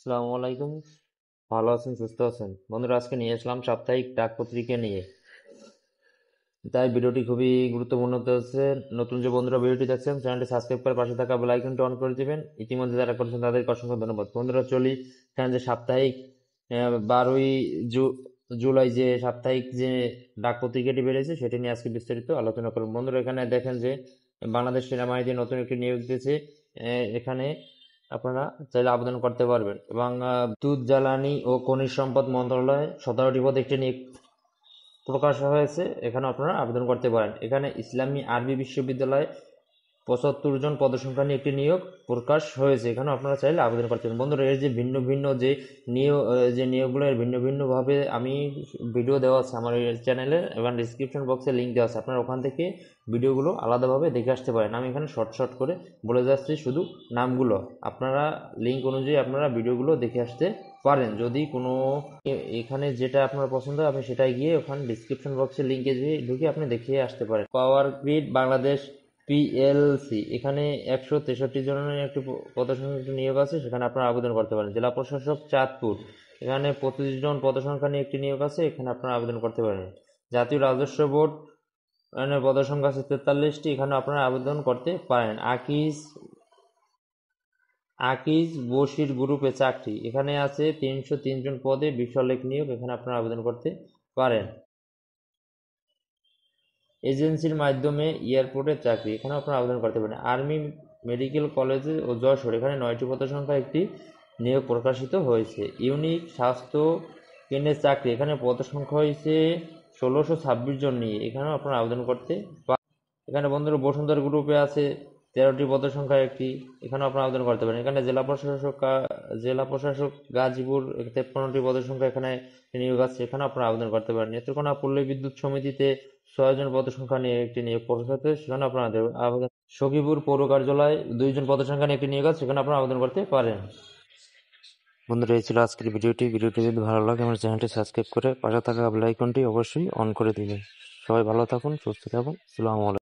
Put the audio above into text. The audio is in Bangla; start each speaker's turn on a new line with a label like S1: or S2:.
S1: আসসালামু আলাইকুম। ভালো আছেন, সুস্থ আছেন? বন্ধুরা, আজকে নিয়ে আসলাম সাপ্তাহিক ডাক পত্রিকা নিয়ে। তাই ভিডিওটি খুবই গুরুত্বপূর্ণ হতে হচ্ছে। নতুন যে বন্ধুরা ভিডিওটি দেখছেন, চ্যানেলটি সাবস্ক্রাইব করে পাশে থাকা বেল আইকনটি অন করে দিবেন। ইতিমধ্যে যারা করেছেন তাদেরকে অসংখ্য ধন্যবাদ। বন্ধুরা, চলি এখানে যে সাপ্তাহিক 12ই জুলাই যে সাপ্তাহিক যে ডাক পত্রিকাটি বেরিয়েছে সেটি নিয়ে আজকে বিস্তারিত আলোচনা করব। বন্ধুরা, এখানে দেখেন যে বাংলাদেশ সেনাবাহিনীতে নতুন একটি নিয়োগ দিয়েছে। এখানে আপনারা চাইলে আবেদন করতে পারবেন এবং বিদ্যুৎ জ্বালানি ও খনিজ সম্পদ মন্ত্রণালয়ে 17টি পদে একটি নিয়োগ প্রকাশ হয়েছে। এখানে আপনারা আবেদন করতে পারেন। এখানে ইসলামী আরবি বিশ্ববিদ্যালয়ে 75 জন পদসংখ্যা নিয়ে একটি নিয়োগ প্রকাশ হয়েছে। এখানে আপনারা চাইলে আবেদন করতে পারেন। বন্ধুরা, এর যে ভিন্ন ভিন্ন যে নিয়োগগুলো এর ভিন্ন ভিন্ন ভাবে আমি ভিডিও দেওয়া আছে আমার চ্যানেলে এবং ডিসক্রিপশন বক্সে লিঙ্ক দেওয়া আছে। আপনারা ওখান থেকে ভিডিওগুলো আলাদাভাবে দেখে আসতে পারেন। আমি এখানে শর্ট করে বলে যাচ্ছি শুধু নামগুলো। আপনারা লিঙ্ক অনুযায়ী আপনারা ভিডিওগুলো দেখে আসতে পারেন। যদি কোনো এখানে যেটা আপনার পছন্দ হয় আপনি সেটাই গিয়ে ওখানে ডিসক্রিপশন বক্সে লিঙ্কে ঢুকে আপনি দেখিয়ে আসতে পারেন। পাওয়ার গ্রিড বাংলাদেশ পিএলসি, এখানে 163 জনের একটি পদসংখ্যা নিয়োগ আছে, সেখানে আপনারা আবেদন করতে পারেন। জেলা প্রশাসক চাঁদপুর, এখানে 25 জন পদসংখ্যা নিয়ে একটি নিয়োগ আছে, এখানে আপনারা আবেদন করতে পারেন। জাতীয় রাজস্ব বোর্ড, এখানে পদসংখ্যা আছে 43টি, এখানে আপনারা আবেদন করতে পারেন। আকিজ বশির গ্রুপে চাকরি, এখানে আছে 303 জন পদে 20 লেখ নিয়োগ, এখানে আপনারা আবেদন করতে পারেন। এজেন্সির মাধ্যমে এয়ারপোর্টের চাকরি, এখানে আপনারা আবেদন করতে পারেন। আর্মি মেডিকেল কলেজে ও যশোর, এখানে 9টি পদসংখ্যা একটি নিয়োগ প্রকাশিত হয়েছে। ইউনিক স্বাস্থ্য কেন্দ্রের চাকরি, এখানে পদসংখ্যা হয়েছে 1626 জন নিয়ে, এখানেও আপনারা আবেদন করতে পারেন। এখানে বন্ধুরা বসুন্ধরা গ্রুপে আছে 13টি পদসংখ্যা একটি, এখানেও আপনারা আবেদন করতে পারেন। এখানে জেলা প্রশাসক গাজীপুর 53টি পদসংখ্যা এখানে নিয়োগ আছে, এখানে আপনারা আবেদন করতে পারেন। নেত্রকোনা পল্লী বিদ্যুৎ সমিতিতে 6 জন পদসংখ্যা নিয়ে একটি নিয়োগ প্রকাশিত, সেখানে আপনারা আবেদন। সখীপুর পৌর কার্যালয় 2 জন পদসংখ্যা নিয়ে একটি নিয়োগ আছে, সেখানে আপনারা আবেদন করতে পারেন। বন্ধুরা, এই ছিল আজকের ভিডিওটি যদি ভালো লাগে আমার চ্যানেলটি সাবস্ক্রাইব করে পাশে থাকা বেল আইকনটি অবশ্যই অন করে দিবেন। সবাই ভালো থাকুন, সুস্থ থাকুন। আসসালামু আলাইকুম।